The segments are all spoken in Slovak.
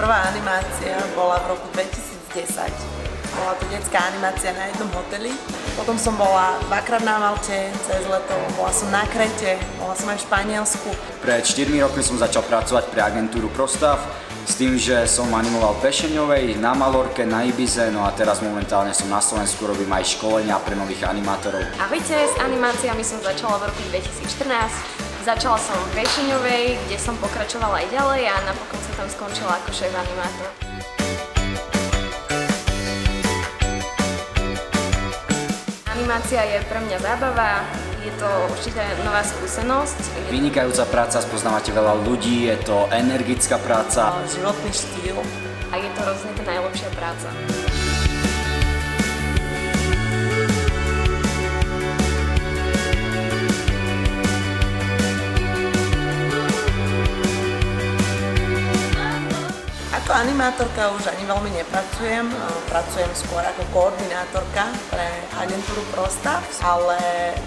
prvá animácia bola v roku 2010. Bola to detská animácia na jednom hoteli. Potom som bola dvakrát na Malte cez leto, bola som na Krete, bola som aj v Španielsku. Pred 4 rokmi som začal pracovať pre agentúru Prostav s tým, že som animoval v Pešeňovej, na Malorke, na Ibize, no a teraz momentálne som na Slovensku, robím aj školenia pre nových animátorov. Ahojte, s animáciami som začala v roku 2014. Začala som v Pešeňovej, kde som pokračovala aj ďalej a napokon sa tam skončila ako šéf animátor. Animácia je pre mňa zábava, je to určite nová skúsenosť. Vynikajúca práca, spoznávate veľa ľudí, je to energická práca. Životný štýl. A je to rozhodne tá najlepšia práca. Ako animátorka už ani veľmi nepracujem, pracujem skôr ako koordinátorka pre agentúru Prostav, ale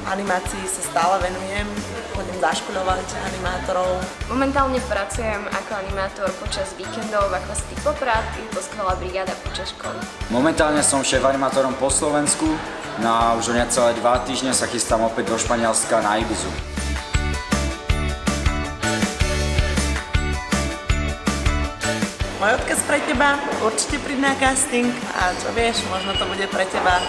animácii sa stále venujem, chodím zaškoľovať animátorov. Momentálne pracujem ako animátor počas víkendov v Aquacity Poprad, je to skvelá brigáda počas školy. Momentálne som šéf animátorom po Slovensku, na už o necelé 2 týždne sa chystám opäť do Španielska na Ibizu. Môj odkaz pre teba, určite príď na casting a čo vieš, možno to bude pre teba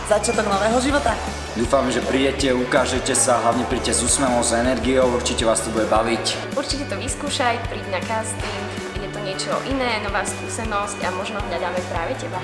začiatok nového života. Dúfam, že prídete, ukážete sa, hlavne príďte s úsmevom, s energiou, určite vás to bude baviť. Určite to vyskúšaj, príď na casting, je to niečo iné, nová skúsenosť a možno hľadáme práve teba.